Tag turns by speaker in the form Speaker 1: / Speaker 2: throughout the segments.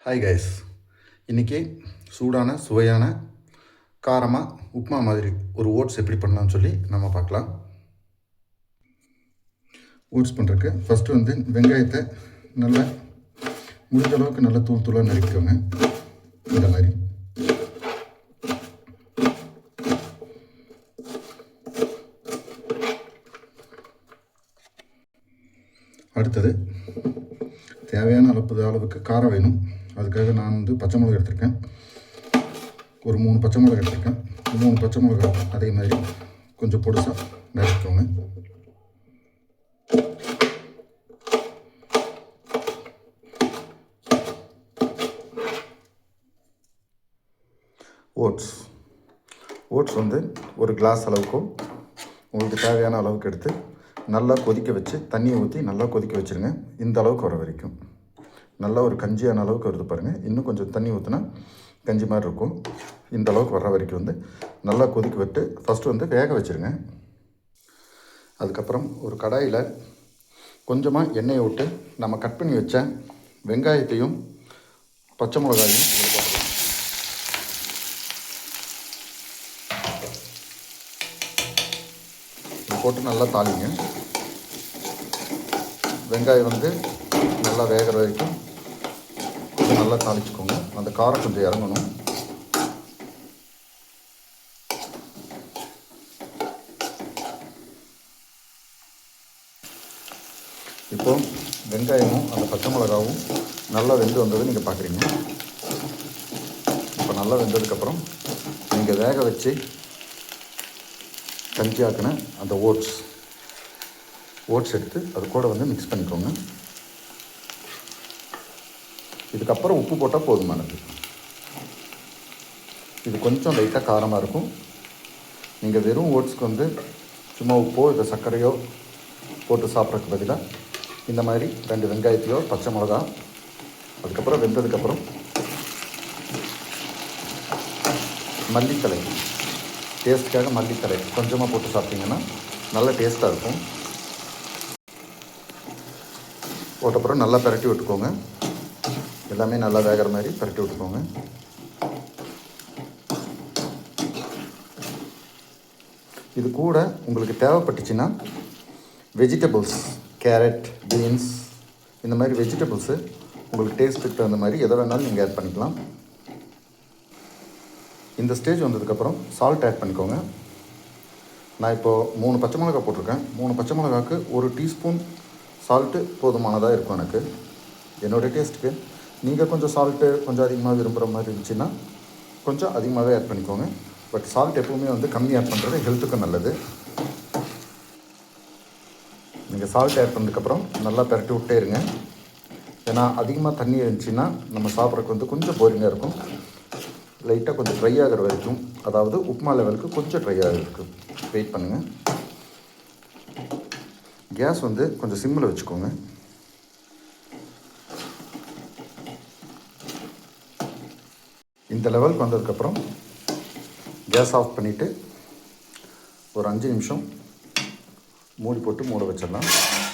Speaker 1: Hi guys, இன்றைக்கி சூடான சுவையான காரமாக உப்புமா மாதிரி ஒரு ஓட்ஸ் எப்படி பண்ணலாம்னு சொல்லி நம்ம பார்க்கலாம். ஓட்ஸ் பண்ணுறதுக்கு ஃபஸ்ட்டு வெங்காயத்தை நல்லா முடிஞ்ச அளவுக்கு நல்லா தூள் தூளாக நறுக்கிக்கோங்க. இந்த மாதிரி அடுத்தது தேவையான அளவுக்கு காரம் வேணும். அதுக்காக நான் பச்சை மிளகா எடுத்திருக்கேன். ஒரு 3 பச்சை மிளகா எடுத்திருக்கேன். 3 பச்சை மிளகா அதே மாதிரி கொஞ்சம் பொடிசாக நறுக்கிக்கோங்க. ஓட்ஸ் ஒரு கிளாஸ் அளவுக்கும் உங்களுக்கு தேவையான அளவுக்கு எடுத்து நல்லா கொதிக்க வச்சு தண்ணியை ஊற்றி நல்லா கொதிக்க வச்சுருங்க. இந்த அளவுக்கு வர வரைக்கும் நல்லா ஒரு கஞ்சியான அளவுக்கு வருது பாருங்கள். இன்னும் கொஞ்சம் தண்ணி ஊற்றினா கஞ்சி மாதிரி இருக்கும். இந்த அளவுக்கு வர்ற வரைக்கும் நல்லா கொதிக்க விட்டு ஃபஸ்ட்டு வேக வச்சுருங்க. அதுக்கப்புறம் ஒரு கடாயில் கொஞ்சமாக எண்ணெயை விட்டு நம்ம கட் பண்ணி வச்ச வெங்காயத்தையும் பச்சை மிளகாயும் போட்டு நல்லா தாளிங்க. வெங்காயம் நல்லா வேகிற வரைக்கும் கொஞ்சம் நல்லா தாளிச்சுக்கோங்க. அந்த காரம் கொஞ்சம் இறங்கணும். இப்போ வெங்காயமும் அந்த பச்சை மிளகாவும் நல்லா வெந்து வந்தது நீங்கள் பார்க்குறீங்க. இப்போ நல்லா வெந்ததுக்கப்புறம் நீங்கள் வேக வச்சு கஞ்சி ஆக்கின அந்த ஓட்ஸ் எடுத்து அது கூட மிக்ஸ் பண்ணிக்கோங்க. இதுக்கப்புறம் உப்பு போட்டால் போதுமானது. இது கொஞ்சம் லைட்டாக காரமாக இருக்கும். நீங்கள் வெறும் ஓட்ஸ்க்கு சும்மா உப்போ இல்லை சர்க்கரையோ போட்டு சாப்பிட்றதுக்கு பதிலாக இந்த மாதிரி 2 வெங்காயத்தையோ பச்சை மிளகா அதுக்கப்புறம் வெந்ததுக்கப்புறம் மல்லித்தலை, டேஸ்ட்டுக்காக மல்லித்தலை கொஞ்சமாக போட்டு சாப்பிட்டிங்கன்னா நல்லா டேஸ்ட்டாக இருக்கும். போட்டப்புறம் நல்லா பரட்டி விட்டுக்கோங்க. எல்லாமே நல்லா வேகிற மாதிரி பரட்டி விட்டுக்கோங்க. இது கூட உங்களுக்கு தேவைப்பட்டுச்சுன்னா வெஜிடபிள்ஸ், கேரட், பீன்ஸ் இந்த மாதிரி வெஜிடபிள்ஸு உங்களுக்கு டேஸ்ட்டுக்கு தகுந்த மாதிரி எதை வேணாலும் நீங்கள் ஆட் பண்ணிக்கலாம். இந்த ஸ்டேஜ் வந்ததுக்கப்புறம் சால்ட் ஆட் பண்ணிக்கோங்க. நான் இப்போது 3 பச்சை மிளகா போட்டிருக்கேன். 3 பச்சை மிளகாவுக்கு 1 டீஸ்பூன் சால்ட்டு போதுமானதாக இருக்கும் எனக்கு, என்னோடய டேஸ்ட்டுக்கு. நீங்கள் கொஞ்சம் சால்ட்டு கொஞ்சம் அதிகமாக விரும்புகிற மாதிரி இருந்துச்சுன்னா கொஞ்சம் அதிகமாகவே ஆட் பண்ணிக்கோங்க. பட் சால்ட் எப்போவுமே கம்மி ஆட் பண்ணுறது ஹெல்த்துக்கும் நல்லது. நீங்கள் சால்ட் ஆட் பண்ணதுக்கப்புறம் நல்லா பரட்டி விட்டே இருங்க. ஏன்னா அதிகமாக தண்ணி இருந்துச்சுன்னா நம்ம சாப்பிட்றதுக்கு கொஞ்சம் போரிங்காக இருக்கும். லைட்டாக கொஞ்சம் ட்ரை ஆகிற வரைக்கும், அதாவது உப்புமா லெவலுக்கு கொஞ்சம் ட்ரை ஆகிருக்கு வெயிட் பண்ணுங்கள். கேஸ் கொஞ்சம் சிம்மில் வச்சுக்கோங்க. இந்த லெவலுக்கு வந்ததுக்கப்புறம் கேஸ் ஆஃப் பண்ணிவிட்டு ஒரு 5 நிமிஷம் மூடி போட்டு மூட வச்சிடலாம்.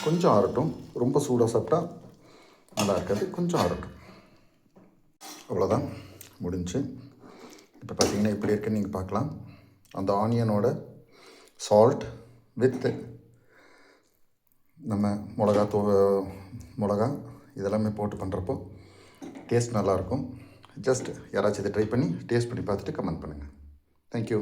Speaker 1: கொஞ்சம் ஆறட்டும். ரொம்ப சூடாக சாப்பிட்டா நல்லா இருக்காது, கொஞ்சம் ஆறட்டும். அவ்வளோதான், முடிஞ்சு. இப்போ பார்த்தீங்கன்னா இப்படி இருக்குன்னு நீங்கள் பார்க்கலாம். அந்த ஆனியனோட சால்ட் வித் நம்ம மிளகா இதெல்லாமே போட்டு பண்ணுறப்போ டேஸ்ட் நல்லாயிருக்கும். ஜஸ்ட் யாராச்சும் இதை ட்ரை பண்ணி டேஸ்ட் பண்ணி பார்த்துட்டு கமெண்ட் பண்ணுங்கள். தேங்க்யூ.